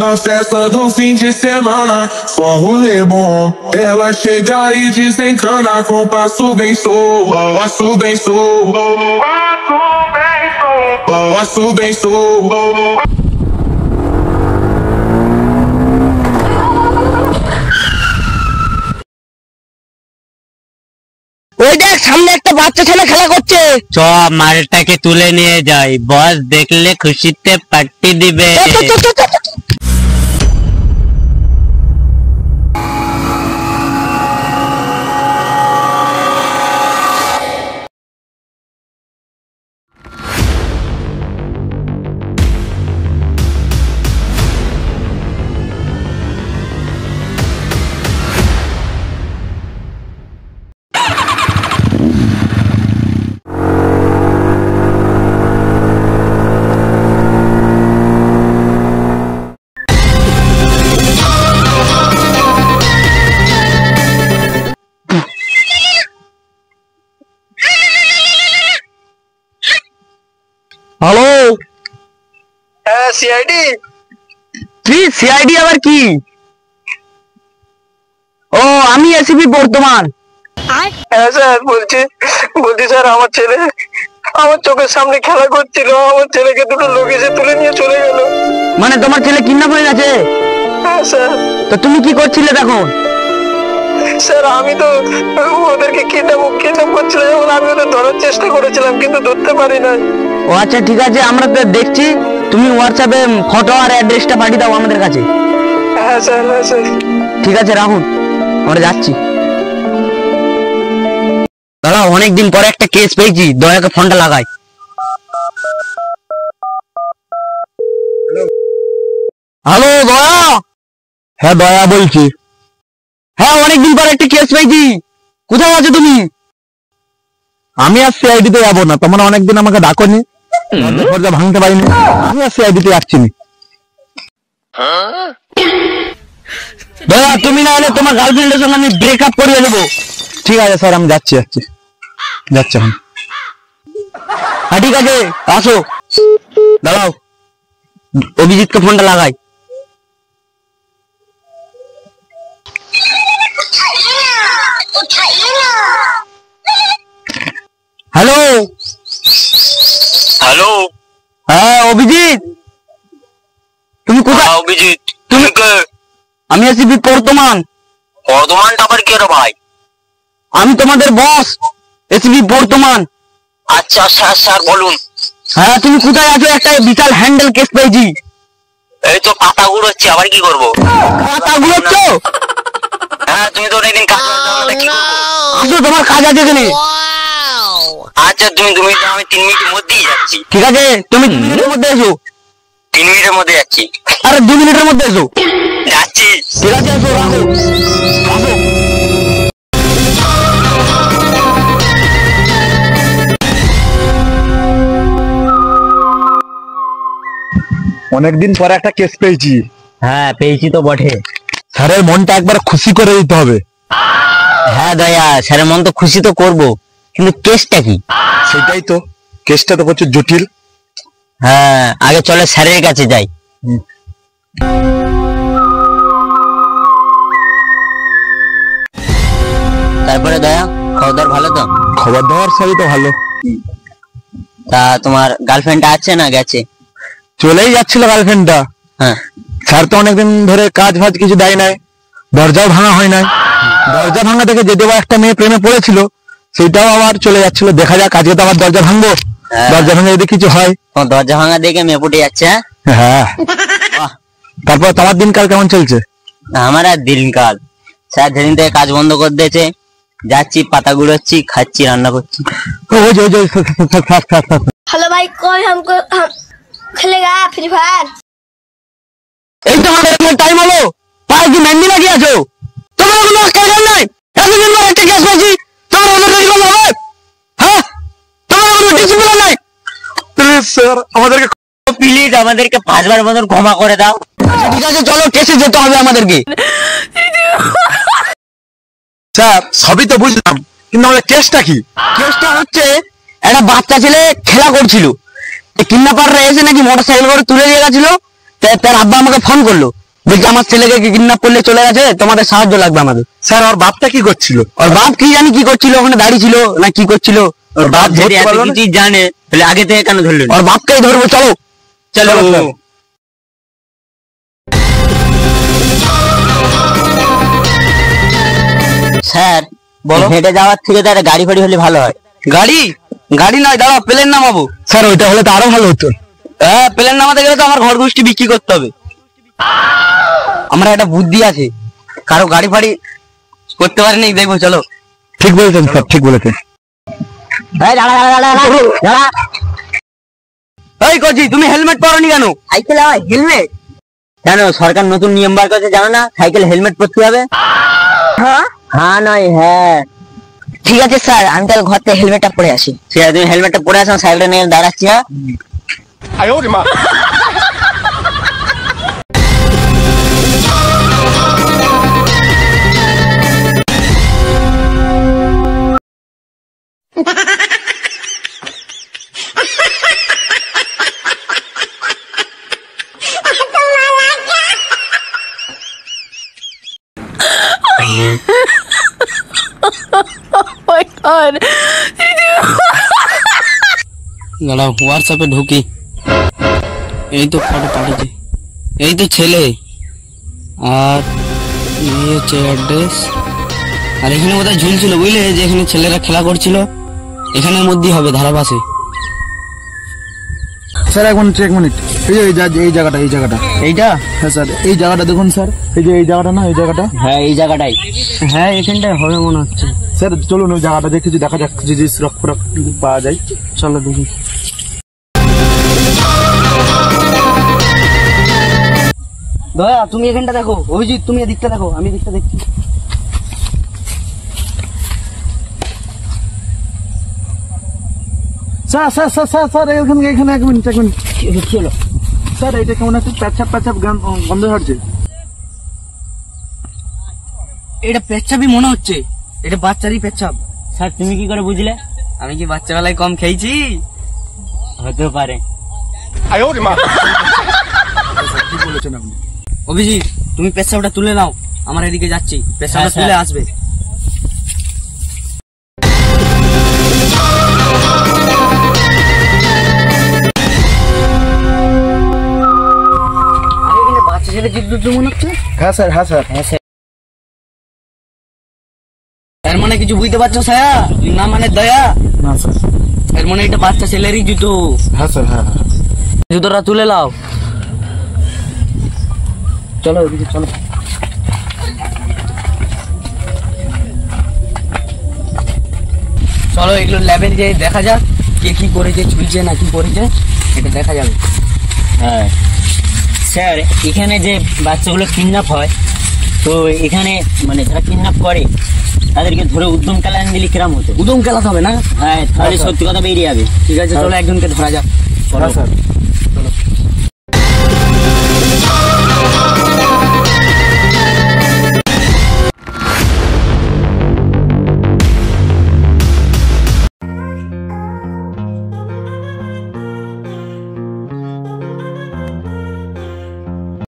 Na festa do fim de semana, só rolê bom. Ela chega e desencana com passo bem solto, passo bem solto, passo bem solto. ওই দেখ সামনে একটা বাচ্চা ছেলে খেলা করছে। চ মালটাকে তুলে নিয়ে যাই, বস দেখলে খুশিতে পার্টি দিবে। হ্যালো, হ্যাঁ সিআইডি। কি সিআইডি আবার কি? ও আমি এসিপি বর্তমান। হ্যাঁ স্যার বলছি স্যার আমার ছেলে আমার চোখের সামনে খেলা করছিল, আমার ছেলেকে দুটো লোক এসে তুলে নিয়ে চলে গেল। মানে তোমার ছেলে কিডন্যাপ হয়ে গেছে? হ্যাঁ স্যার। তো তুমি কি করছিলে তখন? স্যার আমি তো ওদেরকে কিডন্যাপ করছিলাম, এবং আমি ওদের ধরার চেষ্টা করেছিলাম কিন্তু ধরতে পারি না। ও আচ্ছা ঠিক আছে, আমরা তো দেখছি। তুমি হোয়াটসঅ্যাপে ফটো আর অ্যাড্রেসটা পাঠিয়ে দাও আমাদের কাছে। হ্যাঁ স্যার, হ্যাঁ স্যার। ঠিক আছে রাহুল, আমরা যাচ্ছি। দাঁড়াও, অনেকদিন পরে একটা কেস পেয়েছি, দয়াকে ফোনটা লাগাই। হ্যালো দয়া। হ্যাঁ দয়া বলছি। হ্যাঁ অনেকদিন পরে একটা কেস পেয়েছি, কোথায় আছো তুমি? আমি আর সিআইডি তে যাবো না, তোমরা অনেকদিন আমাকে ডাকোনি, দরজা ভাঙতে পারিনি, আমি আর সিআইডি তে যাচ্ছি না। দয়া তুমি না এলে তোমার গার্লফ্রেন্ডের সঙ্গে আমি ব্রেকআপ করিয়ে দেবো। ঠিক আছে স্যার, আমি যাচ্ছি যাচ্ছি এখন। হ্যাঁ ঠিক আছে আসো। দাঁড়াও, অভিজিৎকে ফোনটা লাগাই। হ্যালো হ্যালো, হ্যাঁ অভিজিৎ, তুমি কোথায়? অভিজিৎ তুমি কে? আমি এসিপি বর্তমান। বর্ধমানটা আবার কে রে ভাই? আমি তোমাদের বস, এসিপি বর্তমান। আচ্ছা স্যার, স্যার বলুন। হ্যাঁ তুমি কোথায় আছো? একটা বিশাল হ্যান্ডেল কেস পেয়েছি। এই তো পাতা গুড়োচ্ছি, আবার কি করবো? পাতা গুলোচ্ছ? হ্যাঁ তুমি তো অনেকদিন কাজ করতে, কি করবো? আসো, তোমার কাজ আছে এখানে। আচ্ছা তুমি আমি 3 মিনিটের মধ্যেই যাচ্ছি। ঠিক আছে, তুমি 2 মিনিটের মধ্যে এসো। 3 মিনিটের মধ্যে যাচ্ছি। আরে 2 মিনিটের মধ্যে এসো। যাচ্ছি। ঠিক আছে এসো, রাখো। আসো। অনেকদিন পরে একটা কেস পেয়েছি। হ্যাঁ পেয়েছি তো বটে। স্যারের মনটা একবার খুশি করে দিতে হবে। হ্যাঁ দয়া, স্যারের মন তো খুশি তো করবো, কিন্তু কেসটা কি? সেটাই তো, কেসটা তো প্রচুর জটিল। হ্যাঁ আগে চলে স্যারের কাছে যাই। তারপরে দয়া, খাওয়া দাওয়ার ভালো তো? খবর দেওয়ার সবই তো ভালো। তা তোমার গার্লফ্রেন্ড আছে না গেছে? চলেই যাচ্ছিল গার্লফ্রেন্ডটা। হ্যাঁ স্যার তো অনেকদিন ধরে কাজ ফাজ কিছু দেয় নাই, দরজাও ভাঙা হয় নাই। দরজা ভাঙা থেকে যে দেবো একটা মেয়ে প্রেমে পড়েছিল, সেটাও আবার চলে যাচ্ছিল। দেখা যাক, আজকে তো আবার দরজা ভাঙবো, দরজা ভাঙা যদি কিছু হয়। দরজা ভাঙা দেখে মেয়ে পড়ে যাচ্ছে। হ্যাঁ তারপর তোমার দিনকাল কেমন চলছে? আমার আর দিনকাল, স্যার যেদিন থেকে কাজ বন্ধ করে দিয়েছে, যাচ্ছি পাতা গুড়োচ্ছি, খাচ্ছি, রান্না করছি। हेलो भाई, कोई हमको हम खेलेगा फ्री फायर? এই তো আমাদের টাইম হলো। পায়ে কি মেহেন্দি লাগিয়ে আছো? তোমার কোনো কাজ নাই? এতদিন পর একটা কেস পেয়েছি, তোমার ওদের তৈরি করতে হবে? হ্যাঁ তোমার কোনো ডিসিপ্লিন নাই? প্লিজ স্যার, আমাদেরকে প্লিজ আমাদেরকে 5 বার মতন ক্ষমা করে দাও। ঠিক আছে চলো, কেসে যেতে হবে আমাদেরকে। স্যার সবই তো বুঝলাম, কিন্তু আমাদের কেসটা কি? কেসটা হচ্ছে, একটা বাচ্চা ছেলে খেলা করছিল, কিডন্যাপাররা এসে নাকি মোটরসাইকেল করে তুলে নিয়ে গেছিল, তার আব্বা আমাকে ফোন করলো, বলছে আমার ছেলেকে কিডন্যাপ করলে চলে গেছে, তোমাদের সাহায্য লাগবে আমাদের। স্যার ওর বাপটা কি করছিল? ওর বাপ কি জানি কি করছিল, ওখানে দাঁড়িয়ে ছিল না কি করছিল। ওর বাপ যদি এত কিছু জানে তাহলে আগে থেকে কেন ধরলেন? ওর বাপকেই ধরবো, চলো চলো। স্যার বলো। হেঁটে যাওয়ার থেকে তো একটা গাড়ি ফাড়ি হলে ভালো হয়। গাড়ি গাড়ি নয়, দাঁড়াও প্লেন নামাবো। স্যার ওইটা হলে তো আরো ভালো হতো। হ্যাঁ, প্লেন নামাতে গেলে তো আমার ঘর গোষ্ঠী বিক্রি করতে হবে। আমরা একটা বুদ্ধি আছে, কারো গাড়ি ফাড়ি করতে পারিনি, দেখবো চলো। ঠিক বলেছেন স্যার, ঠিক বলেছেন। এই কচি, তুমি হেলমেট পরোনি কেন? সাইকেল হয় হেলমেট? কেন সরকার নতুন নিয়ম বার করেছে জানো না? সাইকেল হেলমেট পরতে হবে। হ্যাঁ নয় হ্যাঁ। ঠিক আছে স্যার, আমি তাহলে ঘর থেকে হেলমেটটা পরে আসি। ঠিক আছে, তুমি হেলমেটটা পরে আসো, সাইকেলটা নিয়ে দাঁড়াচ্ছি। হ্যাঁ দাঁড়াও, হোয়াটসঅ্যাপে ঢুকি। এই তো ফটো পাঠিয়েছি, এই তো ছেলে, আর এই হচ্ছে অ্যাড্রেস। আর এখানে বোধহয় ঝুলছিল, বুঝলে, যে এখানে ছেলেরা খেলা করছিল, এখানের মধ্যেই হবে, ধারাপাশে। স্যার এক মিনিট, এই জায়গাটা এইটা? হ্যাঁ স্যার, এই জায়গাটা দেখুন স্যার, এই যে এই জায়গাটা না, এই জায়গাটা। হ্যাঁ এই জায়গাটাই। হ্যাঁ এখানটায় হবে মনে হচ্ছে। স্যার চলুন ওই জায়গাটা দেখে দেখা যাক যদি রক্ত পাওয়া যায়। চলো দেখি। দয়া তুমি এখানটা দেখো, অভিজিৎ তুমি এদিকটা দেখো, আমি এদিকটা দেখছি। Sir sir sir sir sir এখানে এক মিনিট কি হলো? স্যার এটা কেমন একটা প্যাচাপ গন্ধ হচ্ছে। এটা পেচ্ছাবই মনে হচ্ছে, এটা বাচ্চারই পেচ্ছাব। স্যার তুমি কি করে বুঝলে? আমি কি বাচ্চাবেলায় কম খেয়েছি? হতে পারে। ঠিক বলেছেন আপনি। অভিজিৎ তুমি পেচ্ছাবটা তুলে নাও, আমার এদিকে যাচ্ছি, পেচ্ছাবটা তুলে আসবে। বাচ্চা ছেলে জিদ্দুর মনে হচ্ছে। হ্যাঁ স্যার, হ্যাঁ স্যার। এর মানে কিছু বুঝতে পারছো ছায়া? না মানে দয়া? না স্যার। এর মানে এটা বাচ্চা ছেলেরই জুতো। হ্যাঁ স্যার, হ্যাঁ। জুতোটা তুলে নাও, চলো ওদিকে চলো। চলো এগুলো ল্যাবে যে দেখা যাক কে কি করেছে, ঝুলছে না কি করেছে, এটা দেখা যাবে। হ্যাঁ স্যার, এখানে যে বাচ্চাগুলো কিডন্যাপ হয়, তো এখানে মানে যারা কিডন্যাপ করে তাদেরকে ধরে উদ্যম কেলান দিলে কিরাম হতো? উদম কেলাতে হবে না? হ্যাঁ, তাহলে সত্যি কথা বেরিয়ে যাবে। ঠিক আছে, চলো একজনকে ধরা যাক। হ্যাঁ স্যার, চলো।